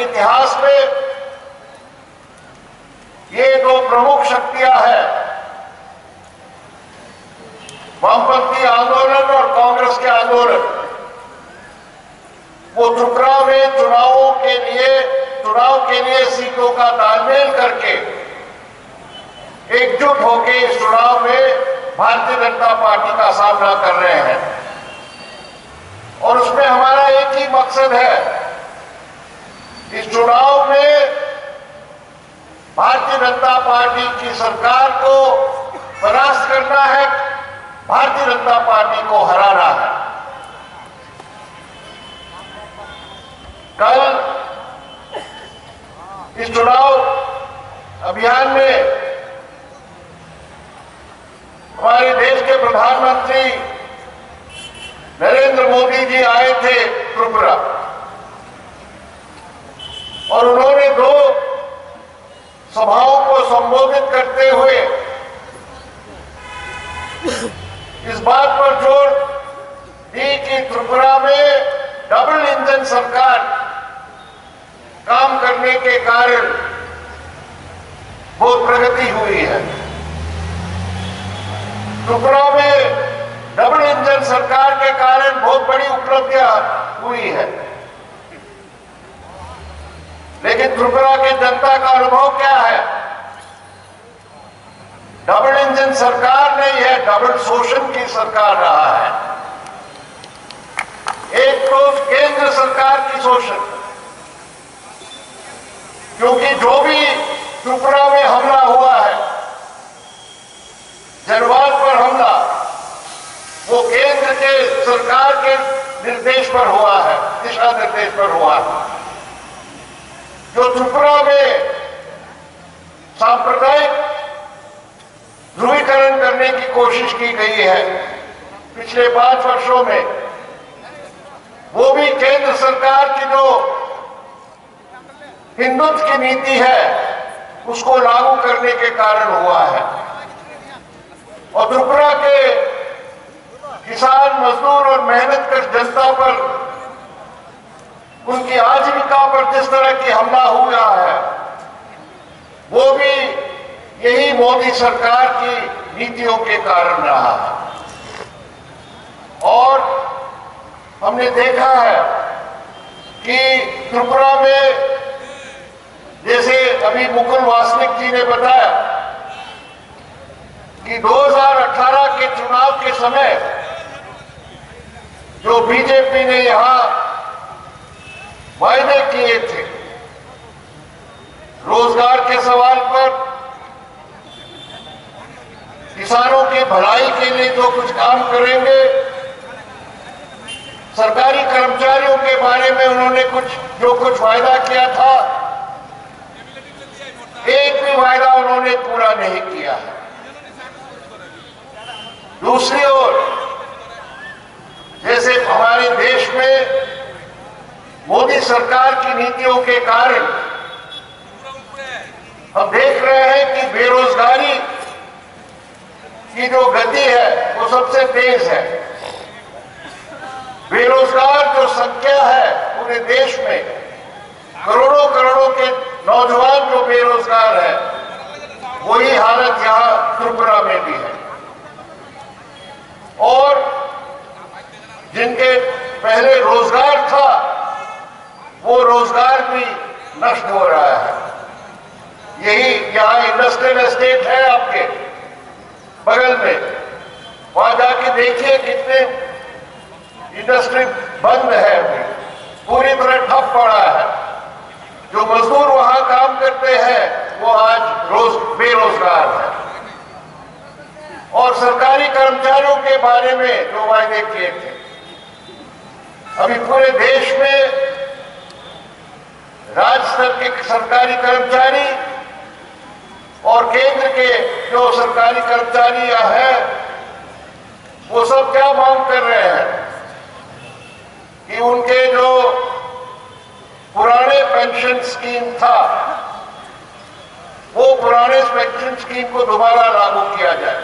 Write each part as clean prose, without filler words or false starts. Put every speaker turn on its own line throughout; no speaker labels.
इतिहास में ये दो प्रमुख शक्तियां हैं, वामपंथी आंदोलन और कांग्रेस के आंदोलन। वो त्रिपुरा में चुनाव के लिए सीटों का तालमेल करके एकजुट होकर इस चुनाव में भारतीय जनता पार्टी का सामना कर रहे हैं। और उसमें हमारा एक ही मकसद है, इस चुनाव में भारतीय जनता पार्टी की सरकार को परास्त करना है, भारतीय जनता पार्टी को हराना है। कल इस चुनाव अभियान में हमारे देश के प्रधानमंत्री नरेंद्र मोदी जी आए थे त्रिपुरा, और उन्होंने दो सभाओं को संबोधित करते हुए इस बात पर जोर दी कि त्रिपुरा में डबल इंजन सरकार काम करने के कारण बहुत प्रगति हुई है। त्रिपुरा में डबल इंजन सरकार के कारण बहुत बड़ी उपलब्धियां हुई है। लेकिन त्रिपुरा की जनता का अनुभव क्या है? डबल इंजन सरकार नहीं है, डबल शोषण की सरकार रहा है। एक तो केंद्र सरकार की शोषण, क्योंकि जो भी त्रिपुरा में हमला हुआ है, जनवाद पर हमला, वो केंद्र के सरकार के निर्देश पर हुआ है, दिशा निर्देश पर हुआ है। जो त्रिपुरा में सांप्रदायिक ध्रुवीकरण करने की कोशिश की गई है पिछले 5 वर्षों में, वो भी केंद्र सरकार की जो हिंदुत्व की नीति है उसको लागू करने के कारण हुआ है। और त्रिपुरा के किसान, मजदूर और मेहनतकश जनता पर, उनकी आजीविका पर जिस तरह की हमला हुआ है, वो भी यही मोदी सरकार की नीतियों के कारण रहा है। और हमने देखा है कि त्रिपुरा में, जैसे अभी मुकुल वासनिक जी ने बताया कि 2018 के चुनाव के समय जो बीजेपी ने यहां वायदे किए थे, रोजगार के सवाल पर, किसानों की भलाई के लिए जो कुछ काम करेंगे, सरकारी कर्मचारियों के बारे में उन्होंने जो कुछ वायदा किया था, एक भी वायदा उन्होंने पूरा नहीं किया है। दूसरी ओर, जैसे हमारे देश में मोदी सरकार की नीतियों के कारण हम देख रहे हैं कि बेरोजगारी की जो गति है वो सबसे तेज है। बेरोजगार जो संख्या है पूरे देश में, करोड़ों करोड़ों के नौजवान जो बेरोजगार है, वही हालत यहां त्रिपुरा में भी है। और जिनके पहले रोजगार था, वो रोजगार भी नष्ट हो रहा है। यही यहां इंडस्ट्रियल एस्टेट है आपके बगल में, वहां जाके देखिए कितने इंडस्ट्री बंद है, अभी पूरी तरह ठप पड़ा है। जो मजदूर वहां काम करते हैं वो आज बेरोजगार है। और सरकारी कर्मचारियों के बारे में जो वायदे किए थे, अभी पूरे देश में राज्य स्तर के सरकारी कर्मचारी और केंद्र के जो सरकारी कर्मचारी हैं, वो सब क्या मांग कर रहे हैं कि उनके जो पुराने पेंशन स्कीम था, वो पुराने पेंशन स्कीम को दोबारा लागू किया जाए।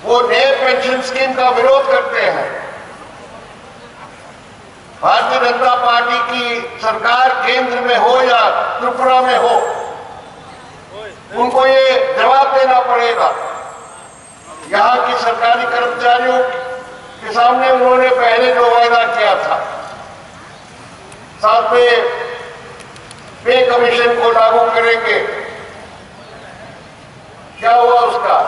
वो नए पेंशन स्कीम का विरोध करते हैं। भारतीय जनता पार्टी की सरकार केंद्र में हो या त्रिपुरा में हो, उनको ये जवाब देना पड़ेगा। यहाँ की सरकारी कर्मचारियों के सामने उन्होंने पहले जो वायदा किया था, साथ में पे कमीशन को लागू करेंगे, क्या हुआ उसका?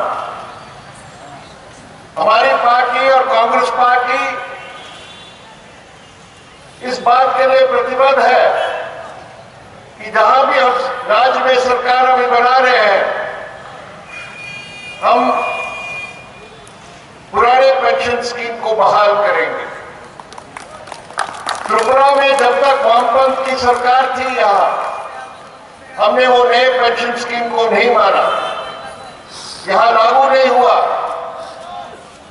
हमारी पार्टी और कांग्रेस पार्टी इस बात के लिए प्रतिबद्ध है कि जहां भी हम राज्य में सरकार अभी बना रहे हैं, हम पुराने पेंशन स्कीम को बहाल करेंगे। त्रिपुरा में जब तक वामपंथ की सरकार थी, यहां हमने वो नए पेंशन स्कीम को नहीं माना, यहां लागू नहीं हुआ।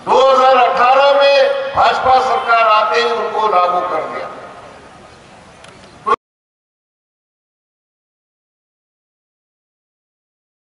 2018 में भाजपा सरकार आते ही उनको लागू कर दिया।